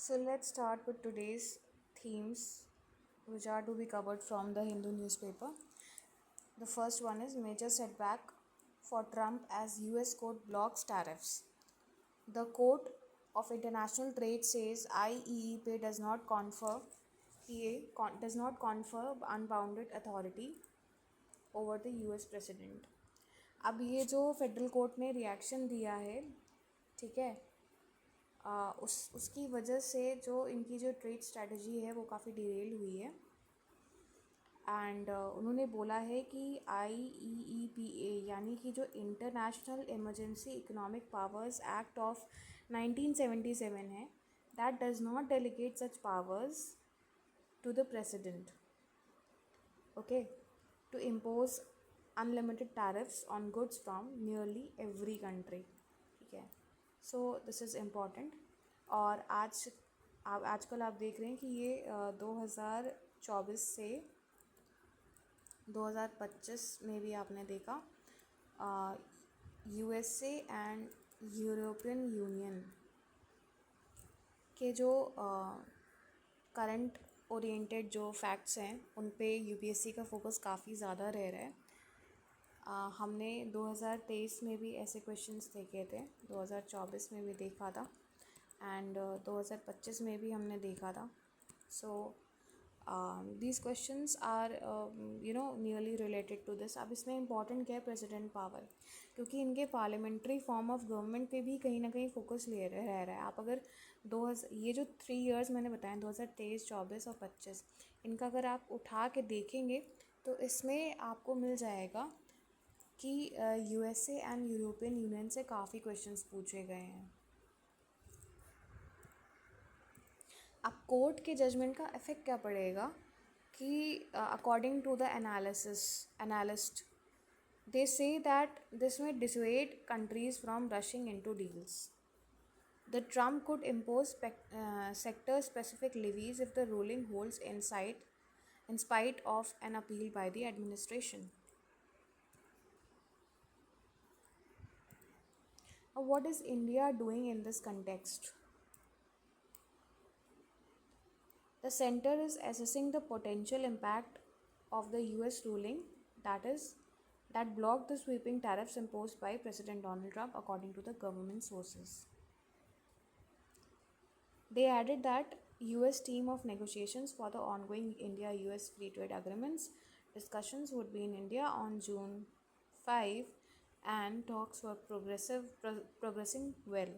So let's start with today's themes, which are to be covered from the Hindu newspaper. The first one is major setback for Trump as US court blocks tariffs. The Court of International Trade says IEEPA does not confer unbounded authority over the US president. अब ये जो federal court ने reaction दिया है, ठीक है, उसकी वजह से जो इनकी जो ट्रेड स्ट्रेटजी है वो काफ़ी डिरेल हुई है। एंड उन्होंने बोला है कि IEEPA यानी कि जो international emergency economic powers act of 1977 है, that does not delegate such powers to the president, okay, to impose unlimited tariffs on goods from nearly every country, ठीक है। So this is important. और आजकल आप देख रहे हैं कि ये 2024 से 2025 में भी आपने देखा USA एंड यूरोपियन यूनियन के जो करंट ओरिएंटेड जो फैक्ट्स हैं उन पे UPSC का फोकस काफ़ी ज़्यादा रह रहा है। हमने 2023 में भी ऐसे क्वेश्चंस देखे थे, 2024 में भी देखा था एंड 2025 में भी हमने देखा था। So these questions are nearly related to this. अब इसमें इंपॉर्टेंट क्या है, प्रेसिडेंट पावर, क्योंकि इनके पार्लियामेंट्री फॉर्म ऑफ गवर्नमेंट पे भी कहीं ना कहीं फोकस ले रह रहा है। आप अगर ये जो 3 इयर्स मैंने बताया 2023, 24 और 25, इनका अगर आप उठा के देखेंगे तो इसमें आपको मिल जाएगा कि USA एंड यूरोपियन यूनियन से काफ़ी क्वेश्चंस पूछे गए हैं। अब कोर्ट के जजमेंट का इफेक्ट क्या पड़ेगा कि according to the analyst they say that this may dissuade countries from rushing into deals. The Trump could impose sector-specific levies if the ruling holds in spite of an appeal by the administration. What is India doing in this context? The center is assessing the potential impact of the US ruling that blocked the sweeping tariffs imposed by President Donald Trump, according to the government sources. They added that US team of negotiations for the ongoing India-US free trade agreements discussions would be in India on June 5 and talks were progressing well.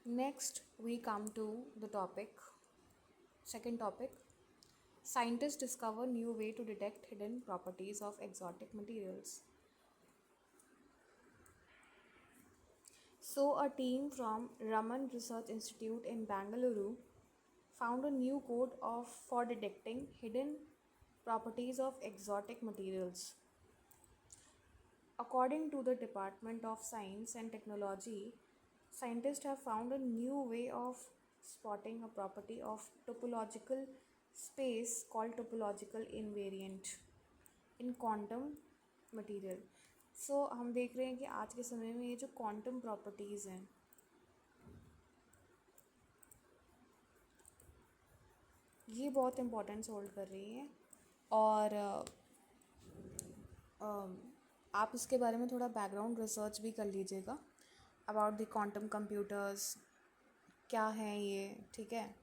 Next, we come to the second topic. Scientists discover new way to detect hidden properties of exotic materials. So, a team from Raman Research Institute in Bangalore found a new code for detecting hidden properties of exotic materials. According to the Department of Science and Technology, scientists have found a new way of spotting a property of topological space called topological invariant in quantum material. So हम देख रहे हैं कि आज के समय में ये जो क्वांटम प्रॉपर्टीज़ हैं, ये बहुत इम्पोर्टेंस होल्ड कर रही हैं। और आप इसके बारे में थोड़ा बैकग्राउंड रिसर्च भी कर लीजिएगा अबाउट द क्वांटम कंप्यूटर्स, क्या हैं ये, ठीक है।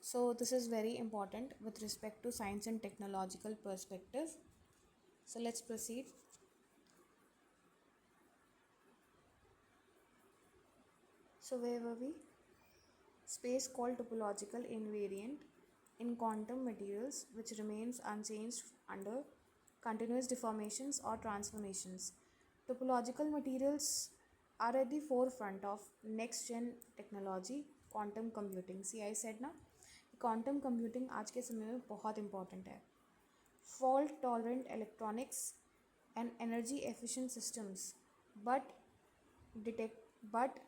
So this is very important with respect to science and technological perspective. So let's proceed. So where were we? Space called topological invariant in quantum materials, which remains unchanged under continuous deformations or transformations. Topological materials are at the forefront of next gen technology, quantum computing. See, I said ना, quantum computing आज के समय में बहुत important है. Fault tolerant electronics and energy efficient systems, but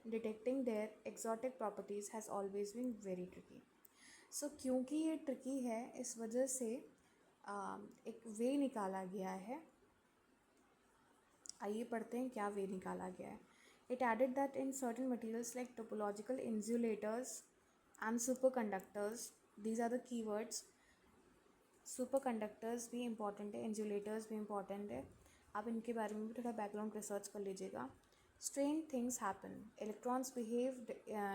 detecting their exotic properties has always been very tricky. So क्योंकि ये tricky है, इस वजह से एक वे निकाला गया है. आइए पढ़ते हैं क्या वे निकाला गया है. It added that in certain materials like topological insulators and superconductors, these are the keywords. Super भी इम्पॉर्टेंट है, इंसुलेटर्स भी इम्पॉर्टेंट है, आप इनके बारे में भी थोड़ा बैकग्राउंड रिसर्च कर लीजिएगा. Strange things happen, electrons behave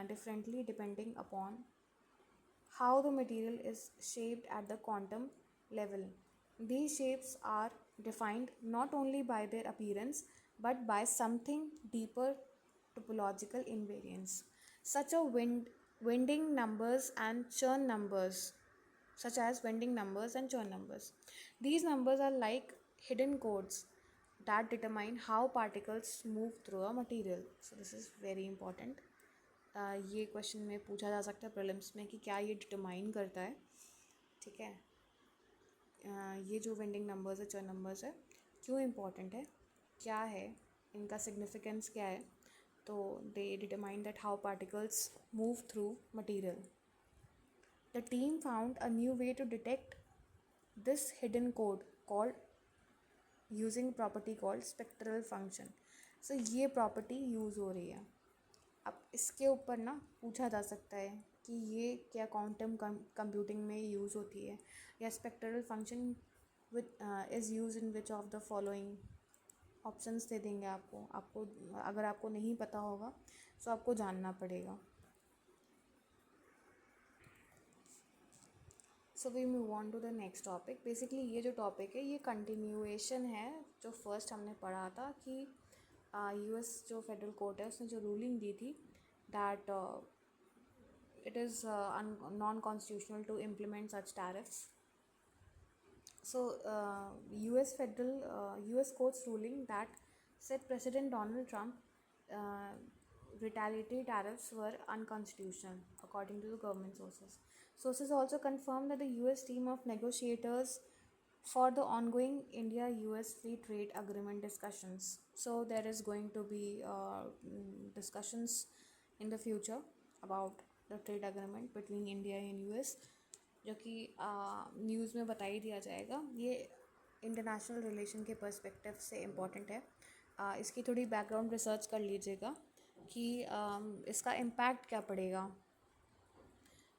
differently depending upon how the material is shaped at the quantum level. These shapes are defined not only by their appearance but by something deeper, topological invariance, such as winding numbers and churn numbers, such as winding numbers and churn numbers. These numbers are like hidden codes that determine how particles move through a material. So this is very important. ये question में पूछा जा सकता है prelims में कि क्या ये डिटरमाइन करता है. ठीक है, ये जो वेंडिंग नंबर्स है, चर नंबर्स है, क्यों इम्पॉर्टेंट है, क्या है इनका सिग्निफिकेंस, क्या है. तो they determine that how particles move through material. The team found a new way to detect this hidden code called using property called spectral function. So ये प्रॉपर्टी यूज़ हो रही है. अब इसके ऊपर ना पूछा जा सकता है कि ये क्या क्वांटम कंप्यूटिंग में यूज़ होती है, या spectral function with is used in which of the following. Options दे देंगे आपको अगर आपको नहीं पता होगा तो आपको जानना पड़ेगा. So we move on to the next topic. Basically ये जो टॉपिक है ये कंटिन्यूएशन है जो फर्स्ट हमने पढ़ा था कि यूएस जो फेडरल कोर्ट है उसने जो रूलिंग दी थी that it is non-constitutional to implement such tariffs. So US court's ruling that said President Donald Trump retaliatory tariffs were unconstitutional according to the government sources. Sources also confirmed that the US team of negotiators for the ongoing India-US free trade agreement discussions. So there is going to be discussions in the future about the trade agreement between India and US, जो कि news में बता ही दिया जाएगा. ये international relation के perspective से important है. इसकी थोड़ी बैकग्राउंड रिसर्च कर लीजिएगा कि इसका इम्पैक्ट क्या पड़ेगा,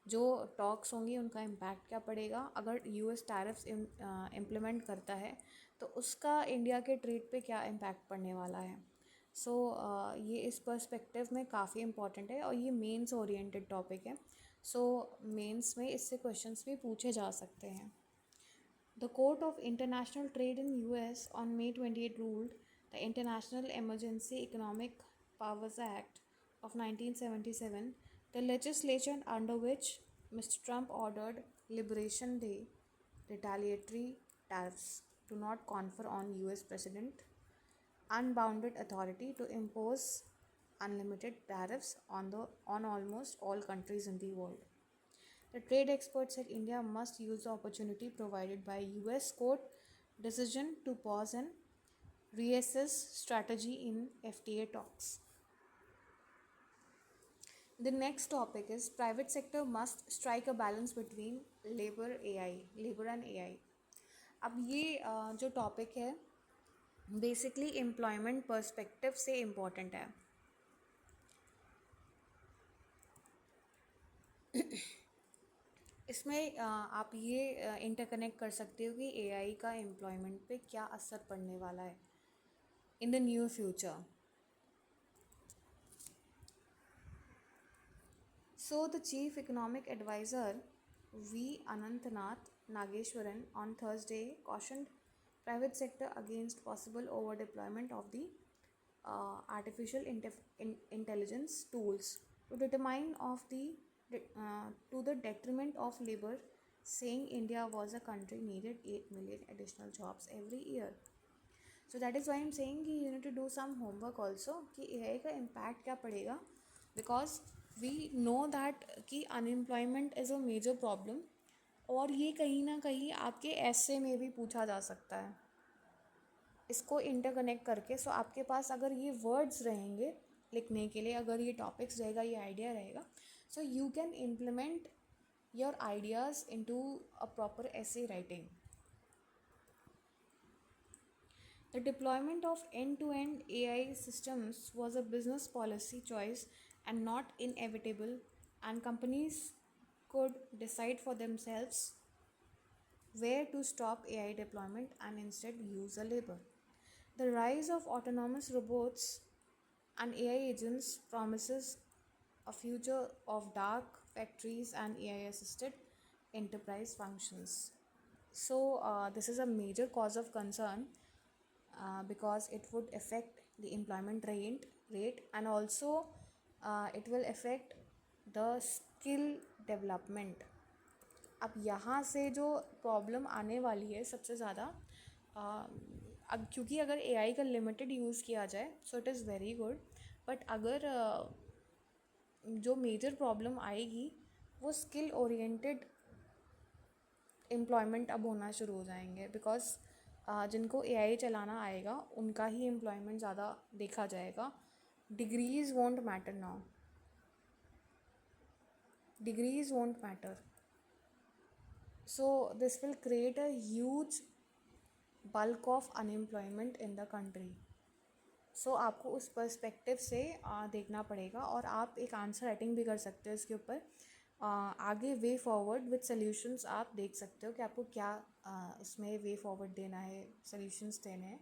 जो टॉक्स होंगी उनका इम्पैक्ट क्या पड़ेगा. अगर यूएस टैरिफ्स इम्प्लीमेंट करता है तो उसका इंडिया के ट्रेड पे क्या इम्पैक्ट पड़ने वाला है. सो ये इस पर्सपेक्टिव में काफ़ी इम्पॉर्टेंट है और ये मेंस ओरिएंटेड टॉपिक है. सो मेंस में इससे क्वेश्चंस भी पूछे जा सकते हैं. The court of international trade in US on May 28 ruled the international emergency economic powers act of 1977, the legislation under which Mr. Trump ordered Liberation Day retaliatory tariffs do not confer on US President unbounded authority to impose unlimited tariffs on almost all countries in the world. The trade experts said India must use the opportunity provided by US court decision to pause and reassess strategy in FTA talks. The next topic is private sector must strike a balance between labor and AI. अब ये जो topic है basically employment perspective से important है. इसमें आप ये interconnect कर सकते हो कि AI का एम्प्लॉयमेंट पे क्या असर पड़ने वाला है in the new future. So the chief economic advisor V. Anantanath Nageshwaran on Thursday cautioned private sector against possible over-deployment of the artificial intelligence tools to determine to the detriment of labor, saying India was a country needed 8 million additional jobs every year. So that is why I'm saying कि you need to do some homework also कि AI का impact क्या पड़ेगा, because we know that कि unemployment is a major problem और ये कहीं ना कहीं आपके ऐसे में भी पूछा जा सकता है इसको इंटरकनेक्ट करके. सो आपके पास अगर ये वर्ड्स रहेंगे लिखने के लिए, अगर ये टॉपिक्स रहेगा, ये आइडिया रहेगा, so you can implement your ideas into a proper essay writing. The deployment of end to end AI systems was a business policy choice and not inevitable, and companies could decide for themselves where to stop AI deployment and instead use the labor. The rise of autonomous robots and AI agents promises a future of dark factories and AI assisted enterprise functions. So, this is a major cause of concern because it would affect the employment rate and also it will affect the skill development. अब यहाँ से जो problem आने वाली है सबसे ज़्यादा, अब क्योंकि अगर एआई का लिमिटेड यूज़ किया जाए so it is very good, but अगर जो मेजर प्रॉब्लम आएगी वो स्किल ओरिएंटेड एम्प्लॉयमेंट अब होना शुरू हो जाएंगे, बिकॉज जिनको एआई चलाना आएगा उनका ही एम्प्लॉयमेंट ज़्यादा देखा जाएगा. Degrees won't matter now, degrees won't matter. So this will create a huge bulk of unemployment in the country. So आपको उस पर्सपेक्टिव से देखना पड़ेगा और आप एक आंसर राइटिंग भी कर सकते हो इसके ऊपर. आगे वे फॉरवर्ड विद सॉल्यूशंस आप देख सकते हो कि आपको क्या इसमें वे फॉरवर्ड देना है, सॉल्यूशंस देने हैं.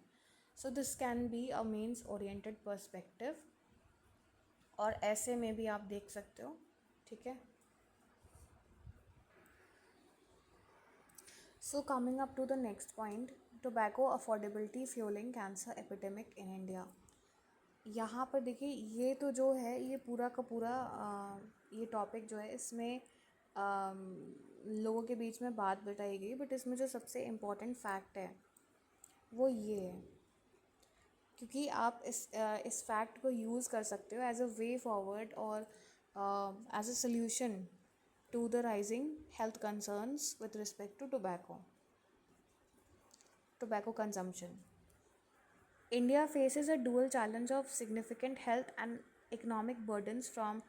So this can be a means oriented perspective और ऐसे में भी आप देख सकते हो. ठीक है. So coming up to the next point, tobacco affordability fueling cancer epidemic in India. यहाँ पर देखिए ये तो जो है ये पूरा का पूरा ये टॉपिक जो है इसमें लोगों के बीच में बात बताई गई, बट इसमें जो सबसे इम्पोर्टेंट फैक्ट है वो ये है, क्योंकि आप इस फैक्ट को यूज़ कर सकते हो एज अ वे फॉरवर्ड और as a solution to the rising health concerns with respect to tobacco consumption. India faces a dual challenge of significant health and economic burdens from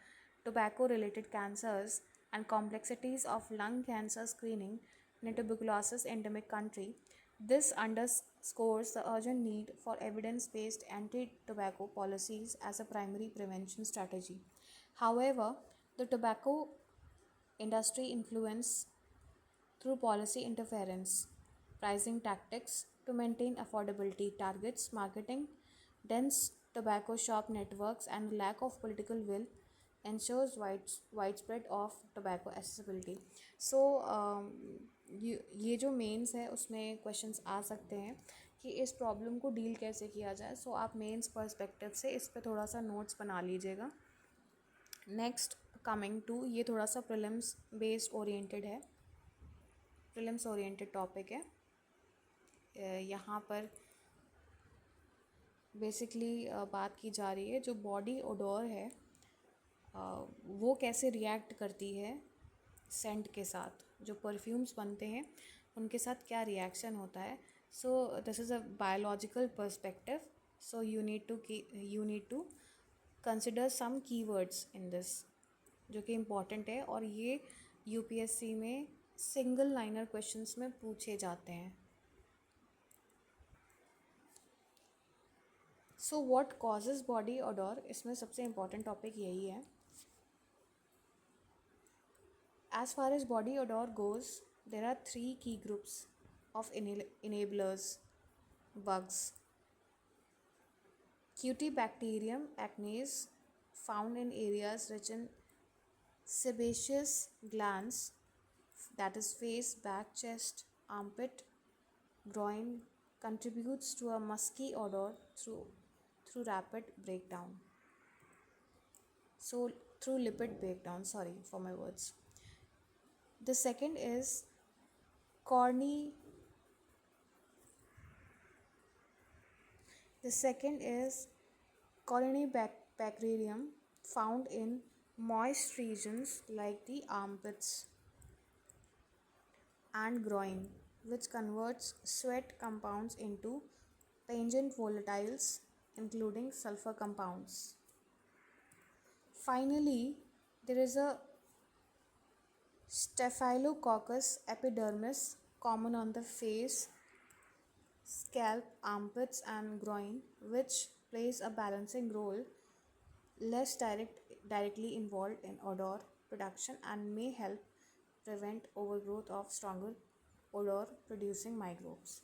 tobacco related cancers and complexities of lung cancer screening in a tuberculosis endemic country. This underscores the urgent need for evidence based anti tobacco policies as a primary prevention strategy. However, the tobacco industry influence through policy interference, pricing tactics to maintain affordability targets, marketing, dense tobacco shop networks, and lack of political will ensures widespread of tobacco accessibility. So ये जो mains है उसमें questions आ सकते हैं कि इस problem को deal कैसे किया जाए. सो आप मेंस पर्सपेक्टिव से इस पर थोड़ा सा नोट्स बना लीजिएगा. नेक्स्ट कमिंग टू, ये थोड़ा सा प्रीलिम्स बेस्ड ओरिएंटेड है, प्रीलिम्स ओरिएंटेड टॉपिक है. यहाँ पर बेसिकली बात की जा रही है जो बॉडी ओडोर है वो कैसे रिएक्ट करती है सेंट के साथ. जो परफ्यूम्स बनते हैं उनके साथ क्या रिएक्शन होता है. So this is a biological perspective. So you need to consider some keywords in this जो कि इम्पॉर्टेंट है और ये यूपीएससी में सिंगल लाइनर क्वेश्चंस में पूछे जाते हैं. So what causes body odour, इसमें सबसे इम्पॉर्टेंट टॉपिक यही है. As far as body odor goes, there are three key groups of enablers bugs. Cutibacterium acnes, found in areas rich in sebaceous glands, that is face, back, chest, armpit, groin, contributes to a musky odor through rapid breakdown. So through lipid breakdown, sorry for my words. The second is Corynebacterium, found in moist regions like the armpits and groin, which converts sweat compounds into pungent volatiles, including sulfur compounds. Finally, there is a Staphylococcus epidermis, common on the face, scalp, armpits, and groin, which plays a balancing role, less directly involved in odor production, and may help prevent overgrowth of stronger odor producing microbes.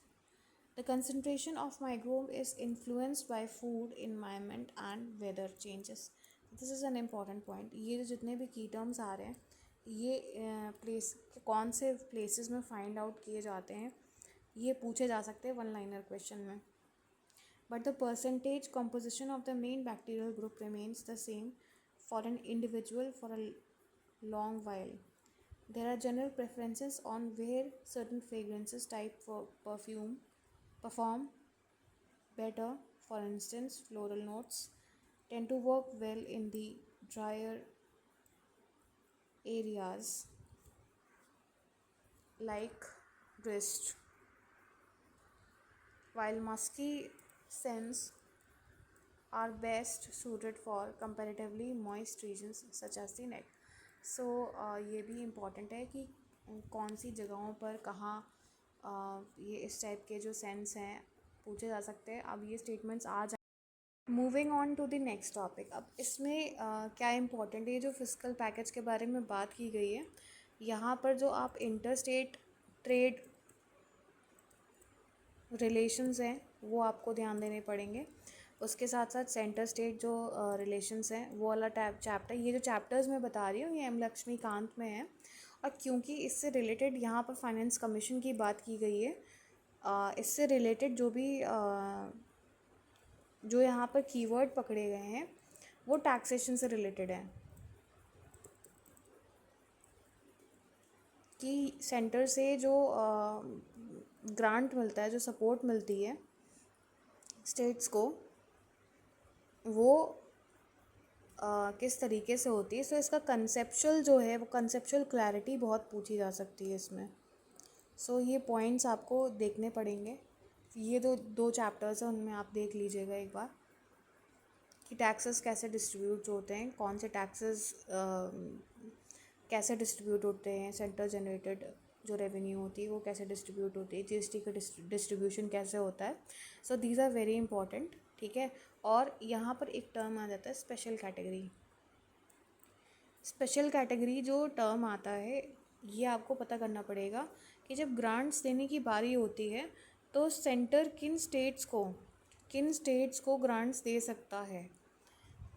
The concentration of microbe is influenced by food, environment and weather changes. This is an important point. ये जो जितने भी की terms आ रहे हैं ये place कौन से प्लेसेस में फाइंड आउट किए जाते हैं ये पूछे जा सकते हैं वन लाइनर क्वेश्चन में. But the percentage composition of the main bacterial group remains the same for an individual for a long while. There are general preferences on where certain fragrances type for perfume perform better. For instance, floral notes tend to work well in the drier areas like wrist, while musky scents are best suited for comparatively moist regions such as the neck. So ये भी important है कि कौन सी जगहों पर कहाँ ये इस टाइप के जो सेंस हैं पूछे जा सकते हैं. अब ये स्टेटमेंट्स आ जाए. Moving on to the next topic. अब इसमें क्या इम्पोर्टेंट है, ये जो फिजिकल पैकेज के बारे में बात की गई है यहाँ पर जो आप इंटर स्टेट ट्रेड रिलेशंस हैं वो आपको ध्यान देने पड़ेंगे. उसके साथ साथ सेंटर स्टेट जो रिलेशंस हैं वो वाला चैप्टर, ये जो चैप्टर्स मैं बता रही हूँ ये एम लक्ष्मीकांत में है. और क्योंकि इससे रिलेटेड यहाँ पर फाइनेंस कमीशन की बात की गई है, इससे रिलेटेड जो भी जो यहाँ पर कीवर्ड पकड़े गए हैं वो टैक्सेशन से रिलेटेड है कि सेंटर से जो ग्रांट मिलता है, जो सपोर्ट मिलती है स्टेट्स को, वो किस तरीके से होती है. सो इसका कंसेप्चुअल जो है वो कंसेप्चुअल क्लैरिटी बहुत पूछी जा सकती है इसमें. सो ये पॉइंट्स आपको देखने पड़ेंगे. ये दो चैप्टर्स हैं उनमें आप देख लीजिएगा एक बार कि टैक्सेस कैसे डिस्ट्रीब्यूट होते हैं, कौन से टैक्सेस कैसे डिस्ट्रीब्यूट होते हैं, सेंटर जनरेटेड जो रेवेन्यू होती है वो कैसे डिस्ट्रीब्यूट होती है, जीएसटी का डिस्ट्रीब्यूशन कैसे होता है. So these are very important. ठीक है. और यहाँ पर एक टर्म आ जाता है स्पेशल कैटेगरी. स्पेशल कैटेगरी जो टर्म आता है ये आपको पता करना पड़ेगा कि जब ग्रांट्स देने की बारी होती है तो सेंटर किन स्टेट्स को ग्रांट्स दे सकता है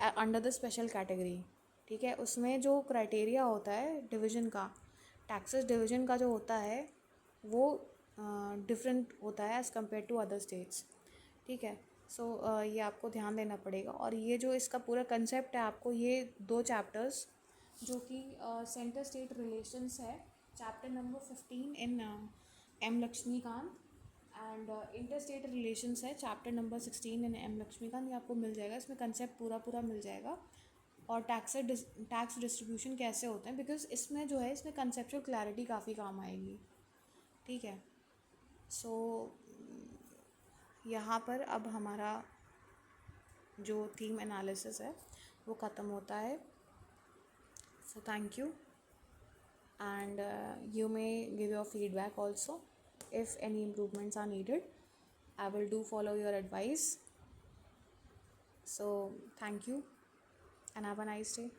अंडर द स्पेशल कैटेगरी. ठीक है. उसमें जो क्राइटेरिया होता है डिवीज़न का, टैक्सेस डिवीज़न का जो होता है वो डिफरेंट होता है as compare to other states. ठीक है. सो ये आपको ध्यान देना पड़ेगा. और ये जो इसका पूरा कंसेप्ट है आपको ये दो चैप्टर्स जो कि सेंटर स्टेट रिलेशंस है, chapter number 15 in M Laxmikanth, and inter state relations है chapter number 16 in M Laxmikanth. ये आपको मिल जाएगा. इसमें कंसेप्ट पूरा मिल जाएगा. और टैक्स डिस्ट्रीब्यूशन कैसे होते हैं, बिकॉज इसमें जो है इसमें कंसेप्चुअल क्लैरिटी काफ़ी काम आएगी. ठीक है. सो यहाँ पर अब हमारा जो थीम एनालिसिस है वो ख़त्म होता है. So thank you, and you may give your feedback also. If any improvements are needed, I will do follow your advice. So thank you and have a nice day.